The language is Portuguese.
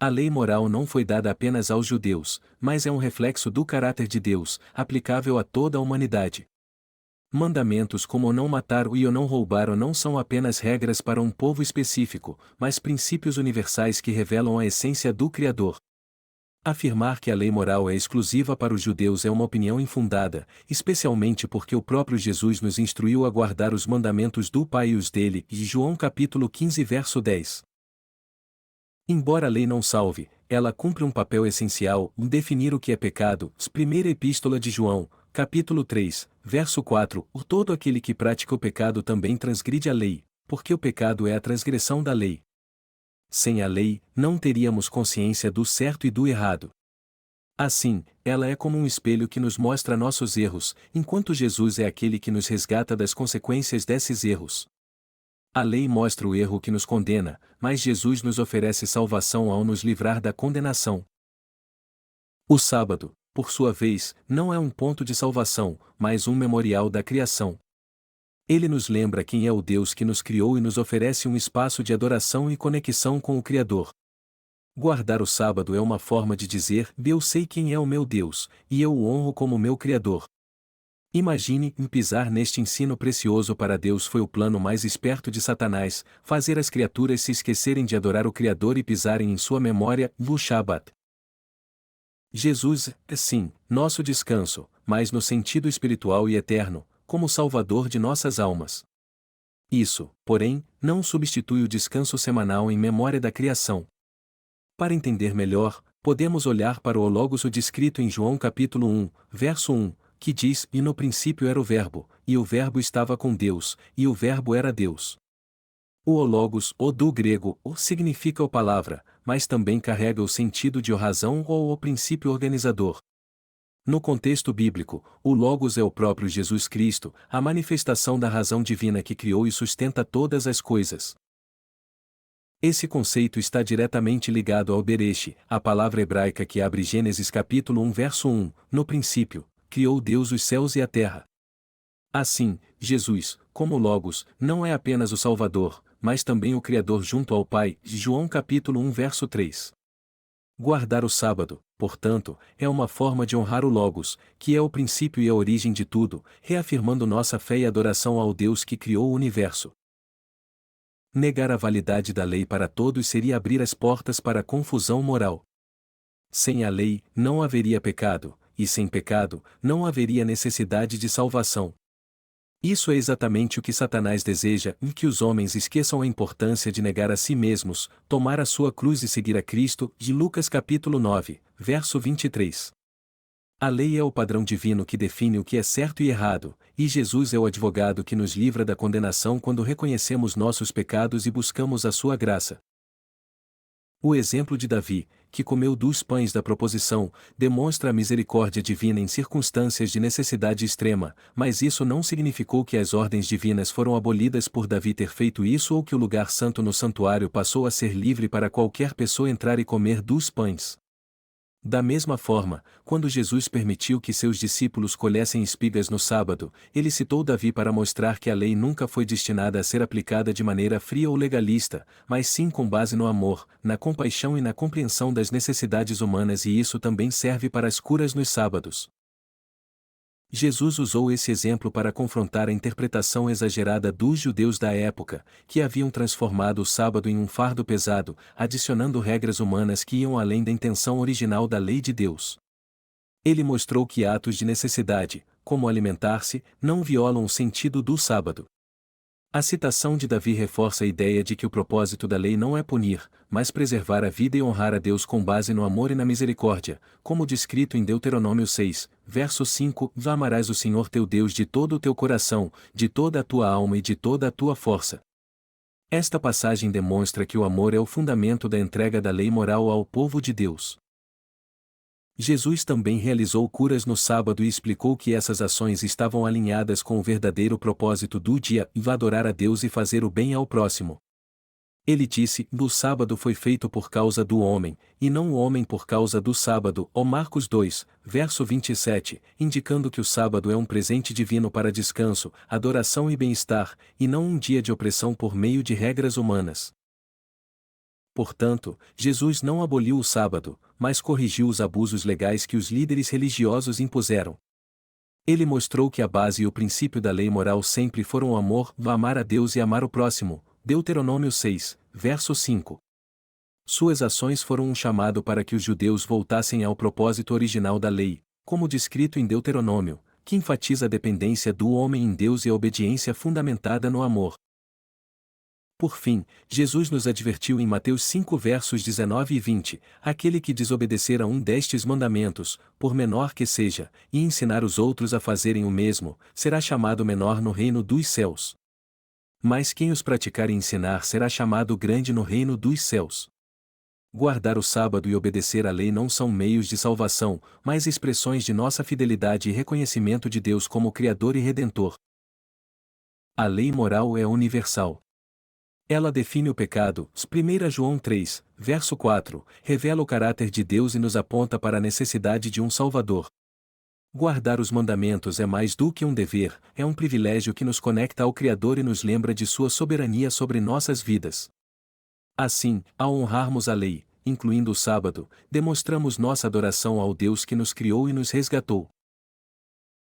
A lei moral não foi dada apenas aos judeus, mas é um reflexo do caráter de Deus, aplicável a toda a humanidade. Mandamentos como o não matar e o não roubar não são apenas regras para um povo específico, mas princípios universais que revelam a essência do Criador. Afirmar que a lei moral é exclusiva para os judeus é uma opinião infundada, especialmente porque o próprio Jesus nos instruiu a guardar os mandamentos do Pai e os dele, e João capítulo 15 verso 10. Embora a lei não salve, ela cumpre um papel essencial em definir o que é pecado. Primeira Epístola de João, capítulo 3, verso 4. Todo aquele que pratica o pecado também transgride a lei, porque o pecado é a transgressão da lei. Sem a lei, não teríamos consciência do certo e do errado. Assim, ela é como um espelho que nos mostra nossos erros, enquanto Jesus é aquele que nos resgata das consequências desses erros. A lei mostra o erro que nos condena, mas Jesus nos oferece salvação ao nos livrar da condenação. O sábado, por sua vez, não é um ponto de salvação, mas um memorial da criação. Ele nos lembra quem é o Deus que nos criou e nos oferece um espaço de adoração e conexão com o Criador. Guardar o sábado é uma forma de dizer: eu sei quem é o meu Deus, e eu o honro como meu Criador. Imagine, pisar neste ensino precioso para Deus foi o plano mais esperto de Satanás, fazer as criaturas se esquecerem de adorar o Criador e pisarem em sua memória, no Shabat. Jesus é sim, nosso descanso, mas no sentido espiritual e eterno, como Salvador de nossas almas. Isso, porém, não substitui o descanso semanal em memória da criação. Para entender melhor, podemos olhar para o Logos descrito em João capítulo 1, verso 1, que diz: e no princípio era o Verbo, e o Verbo estava com Deus, e o Verbo era Deus. O Logos, do grego, significa a palavra, mas também carrega o sentido de razão ou o princípio organizador. No contexto bíblico, o Logos é o próprio Jesus Cristo, a manifestação da razão divina que criou e sustenta todas as coisas. Esse conceito está diretamente ligado ao Bereshit, a palavra hebraica que abre Gênesis capítulo 1 verso 1, no princípio, criou Deus os céus e a terra. Assim, Jesus, como Logos, não é apenas o Salvador, mas também o Criador junto ao Pai, João capítulo 1 verso 3. Guardar o sábado, portanto, é uma forma de honrar o Logos, que é o princípio e a origem de tudo, reafirmando nossa fé e adoração ao Deus que criou o universo. Negar a validade da lei para todos seria abrir as portas para a confusão moral. Sem a lei, não haveria pecado, e sem pecado, não haveria necessidade de salvação. Isso é exatamente o que Satanás deseja, em que os homens esqueçam a importância de negar a si mesmos, tomar a sua cruz e seguir a Cristo, de Lucas capítulo 9, verso 23. A lei é o padrão divino que define o que é certo e errado, e Jesus é o advogado que nos livra da condenação quando reconhecemos nossos pecados e buscamos a sua graça. O exemplo de Davi, que comeu dos pães da proposição, demonstra a misericórdia divina em circunstâncias de necessidade extrema, mas isso não significou que as ordens divinas foram abolidas por Davi ter feito isso ou que o lugar santo no santuário passou a ser livre para qualquer pessoa entrar e comer dos pães. Da mesma forma, quando Jesus permitiu que seus discípulos colhessem espigas no sábado, ele citou Davi para mostrar que a lei nunca foi destinada a ser aplicada de maneira fria ou legalista, mas sim com base no amor, na compaixão e na compreensão das necessidades humanas, e isso também serve para as curas nos sábados. Jesus usou esse exemplo para confrontar a interpretação exagerada dos judeus da época, que haviam transformado o sábado em um fardo pesado, adicionando regras humanas que iam além da intenção original da lei de Deus. Ele mostrou que atos de necessidade, como alimentar-se, não violam o sentido do sábado. A citação de Davi reforça a ideia de que o propósito da lei não é punir, mas preservar a vida e honrar a Deus com base no amor e na misericórdia, como descrito em Deuteronômio 6, verso 5: amarás o Senhor teu Deus de todo o teu coração, de toda a tua alma e de toda a tua força. Esta passagem demonstra que o amor é o fundamento da entrega da lei moral ao povo de Deus. Jesus também realizou curas no sábado e explicou que essas ações estavam alinhadas com o verdadeiro propósito do dia: adorar a Deus e fazer o bem ao próximo. Ele disse: o sábado foi feito por causa do homem, e não o homem por causa do sábado. Marcos 2, verso 27, indicando que o sábado é um presente divino para descanso, adoração e bem-estar, e não um dia de opressão por meio de regras humanas. Portanto, Jesus não aboliu o sábado, mas corrigiu os abusos legais que os líderes religiosos impuseram. Ele mostrou que a base e o princípio da lei moral sempre foram o amor, amar a Deus e amar o próximo. Deuteronômio 6, verso 5. Suas ações foram um chamado para que os judeus voltassem ao propósito original da lei, como descrito em Deuteronômio, que enfatiza a dependência do homem em Deus e a obediência fundamentada no amor. Por fim, Jesus nos advertiu em Mateus 5 versos 19 e 20, aquele que desobedecer a um destes mandamentos, por menor que seja, e ensinar os outros a fazerem o mesmo, será chamado menor no reino dos céus. Mas quem os praticar e ensinar será chamado grande no reino dos céus. Guardar o sábado e obedecer à lei não são meios de salvação, mas expressões de nossa fidelidade e reconhecimento de Deus como Criador e Redentor. A lei moral é universal. Ela define o pecado, 1 João 3, verso 4, revela o caráter de Deus e nos aponta para a necessidade de um Salvador. Guardar os mandamentos é mais do que um dever, é um privilégio que nos conecta ao Criador e nos lembra de sua soberania sobre nossas vidas. Assim, ao honrarmos a lei, incluindo o sábado, demonstramos nossa adoração ao Deus que nos criou e nos resgatou.